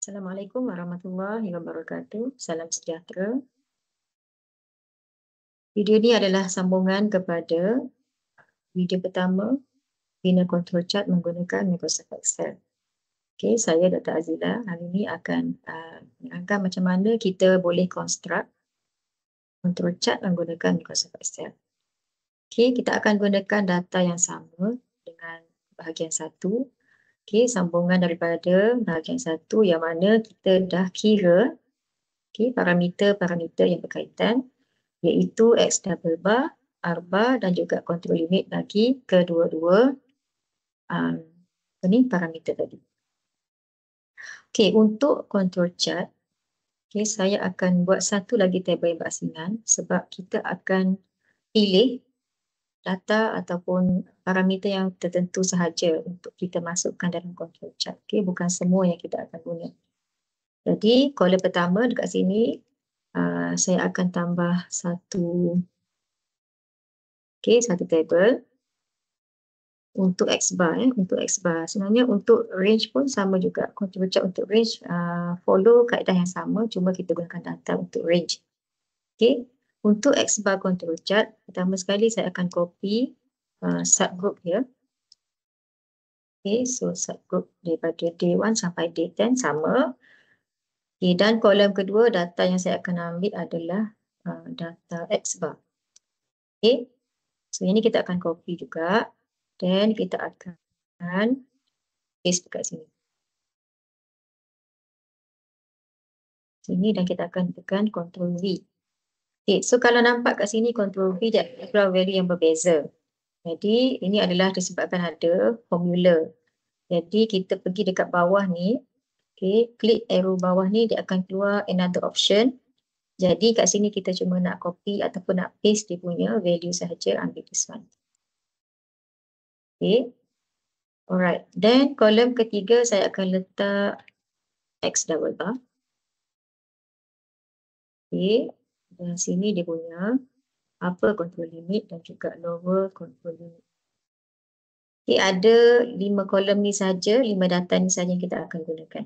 Assalamualaikum warahmatullahi wabarakatuh. Salam sejahtera. Video ini adalah sambungan kepada video pertama bina control chart menggunakan Microsoft Excel. Okey, saya Dr. Azila hari ini akan menerangkan macam mana kita boleh construct control chart menggunakan Microsoft Excel. Okey, kita akan gunakan data yang sama dengan bahagian 1. Okey, sambungan daripada bahagian 1 yang mana kita dah kira parameter-parameter yang berkaitan, iaitu X double bar, R bar dan juga control limit bagi kedua-dua parameter tadi. Okey, untuk control chart, saya akan buat satu lagi tabel yang berasingan sebab kita akan pilih data ataupun parameter yang tertentu sahaja untuk kita masukkan dalam control chart. Bukan semua yang kita akan guna. Jadi, kolom pertama dekat sini, saya akan tambah satu tabel untuk X bar. Untuk X bar, sebenarnya untuk range pun sama juga. Control chart untuk range follow kaedah yang sama, cuma kita gunakan data untuk range. Untuk X bar control chart, pertama sekali saya akan copy subgroup dia. So subgroup daripada day 1 sampai day 10 sama. Dan kolom kedua, data yang saya akan ambil adalah data X bar. So ini kita akan copy juga dan kita akan paste dekat sini. Sini dan kita akan tekan Ctrl V. So kalau nampak kat sini Ctrl V dia keluar value yang berbeza. Jadi ini adalah disebabkan ada formula. Jadi kita pergi dekat bawah ni, klik arrow bawah ni, dia akan keluar another option. Jadi kat sini kita cuma nak copy ataupun nak paste dia punya value sahaja, ambil this one. Alright, then kolom ketiga saya akan letak X double bar. Dan sini dia punya upper control limit dan juga lower control limit. Ada 5 kolom ni saja, 5 data ni saja yang kita akan gunakan.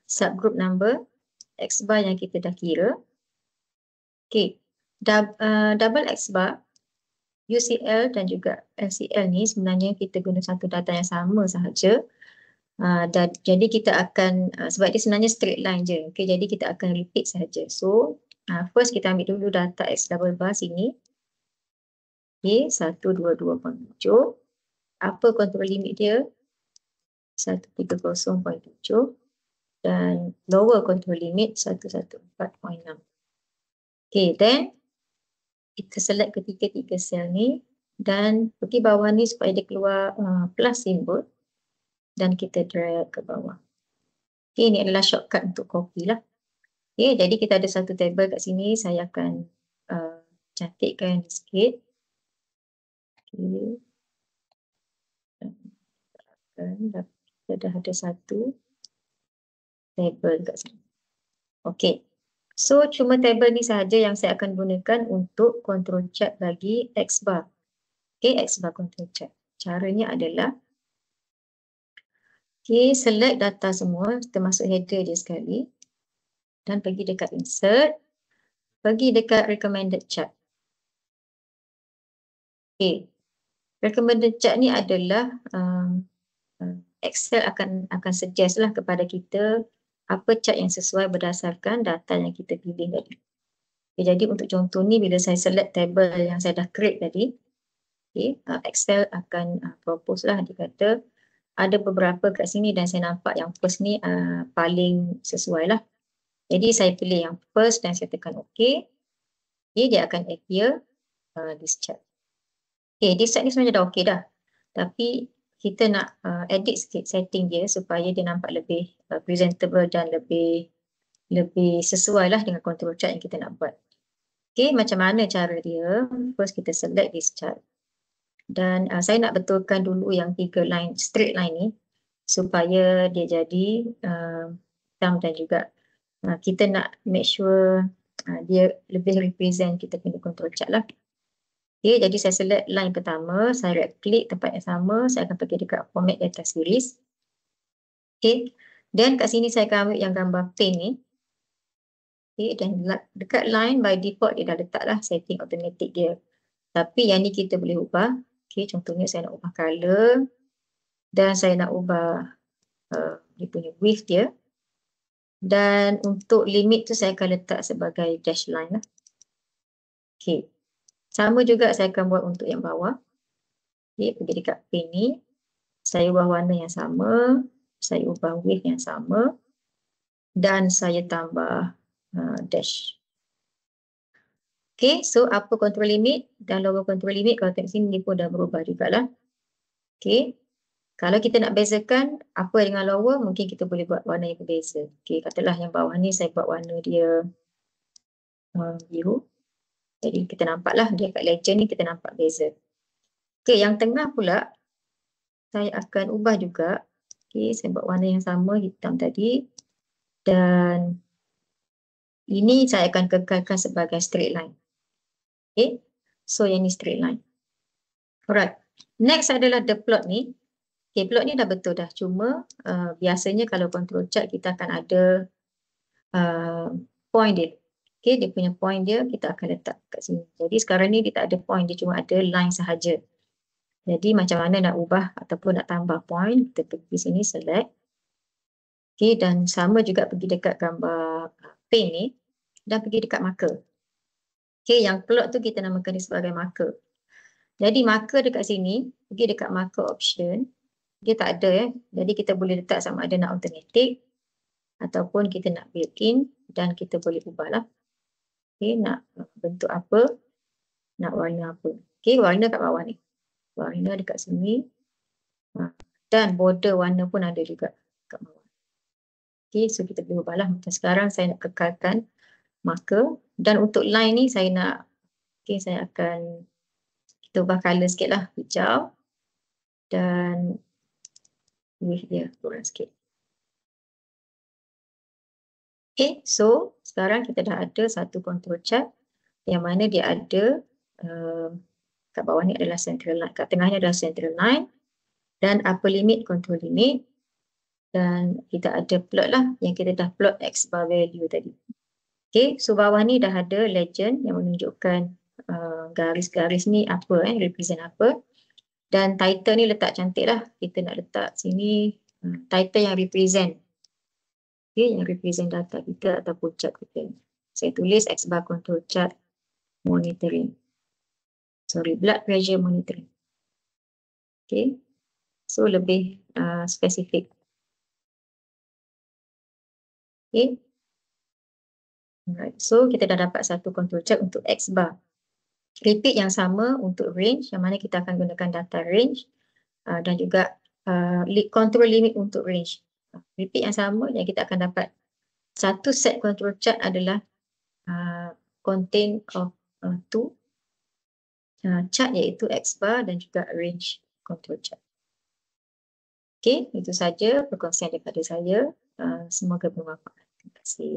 Subgroup number, X bar yang kita dah kira. Double X bar, UCL dan juga LCL ni sebenarnya kita guna satu data yang sama sahaja. Jadi kita akan, sebab dia sebenarnya straight line je. Jadi kita akan repeat sahaja. So, first kita ambil dulu data X double bar sini. 122.7. Upper control limit dia 130.7 dan lower control limit 114.6. Then kita select ketiga-tiga sel ni dan pergi bawah ni supaya dia keluar plus simbol dan kita drag ke bawah. Ini adalah shortcut untuk copy lah. Jadi kita ada satu table kat sini, saya akan cantikkan sikit. Kita dah ada satu table kat sini. So cuma table ni sahaja yang saya akan gunakan untuk control chart bagi X bar. X bar control chart. Caranya adalah select data semua, kita masuk header dia sekali dan pergi dekat insert, pergi dekat recommended chart. Recommended chart ni adalah Excel akan suggest lah kepada kita apa chart yang sesuai berdasarkan data yang kita pilih tadi. Jadi untuk contoh ni, bila saya select table yang saya dah create tadi, Excel akan propose lah, dia kata ada beberapa kat sini dan saya nampak yang first ni paling sesuai lah. Jadi saya pilih yang first dan saya tekan OK. Dia akan appear this chart. This chart ni sebenarnya dah OK dah. Tapi kita nak edit sikit setting dia supaya dia nampak lebih presentable dan lebih sesuai lah dengan control chart yang kita nak buat. Macam mana cara dia? First kita select this chart. Dan saya nak betulkan dulu yang 3 line, straight line ni supaya dia jadi hitam dan juga kita nak make sure dia lebih represent kita punya control chart lah. Jadi saya select line pertama, saya right click tempat yang sama, saya akan pergi dekat format data series. Dan kat sini saya akan ambil yang gambar pane ni. Okay, dan dekat line by default dia dah letaklah setting automatic dia. Tapi yang ni kita boleh ubah. Okay, contohnya saya nak ubah color dan saya nak ubah dia punya width dia. Dan untuk limit tu saya akan letak sebagai dash line lah. Okay, sama juga saya akan buat untuk yang bawah. Okay, pergi dekat pane ni. Saya ubah warna yang sama. Saya ubah width yang sama. Dan saya tambah dash. Okay, so upper control limit dan lower control limit kalau tengok sini ni pun dah berubah jugalah. Okay, kalau kita nak bezakan upper dengan lower mungkin kita boleh buat warna yang berbeza. Okay, katalah yang bawah ni saya buat warna dia biru. Jadi kita nampaklah dia kat legend ni kita nampak beza. Okay, yang tengah pula saya akan ubah juga. Okay, saya buat warna yang sama hitam tadi. Dan ini saya akan kekalkan sebagai straight line. Okay, so yang ni straight line. Alright, next adalah the plot ni. Okay, plot ni dah betul dah. Cuma biasanya kalau control chart kita akan ada point dia. Okay, dia punya point dia kita akan letak kat sini. Jadi sekarang ni dia tak ada point, dia cuma ada line sahaja. Jadi macam mana nak ubah ataupun nak tambah point, kita pergi sini select. Okay, dan sama juga pergi dekat gambar pane ni dan pergi dekat marker. Okay, yang plot tu kita namakan dia sebagai marker. Jadi marker dekat sini, pergi dekat marker option, dia tak ada Jadi kita boleh letak sama ada nak automatic ataupun kita nak built-in dan kita boleh ubahlah. Okay, nak bentuk apa, nak warna apa. Okay, warna kat bawah ni. Warna dekat sini. Dan border warna pun ada juga kat bawah. Okay, so kita boleh ubahlah. Macam sekarang saya nak kekalkan marker. Dan untuk line ni saya nak, okay, saya akan kita ubah colour sikit lah, hijau. Dan width dia kurang sikit. Okay, so sekarang kita dah ada satu control chart yang mana dia ada kat bawah ni adalah central line, kat tengahnya adalah central line dan upper limit, control limit, dan kita ada plot lah yang kita dah plot X bar value tadi. Okay, so bawah ni dah ada legend yang menunjukkan garis-garis ni apa, represent apa. Dan title ni letak cantik lah. Kita nak letak sini title yang represent. Okay, yang represent data kita ataupun chart kita. Saya tulis X bar control chart monitoring. Sorry, blood pressure monitoring. Okay, so lebih spesifik. Okay. Alright, so kita dah dapat satu control chart untuk X bar. Repeat yang sama untuk range, yang mana kita akan gunakan data range dan juga control limit untuk range. Repeat yang sama yang kita akan dapat satu set control chart adalah contain of two chart iaitu X bar dan juga range control chart. Okay, itu saja perkongsian daripada saya. Semoga bermanfaat. Terima kasih.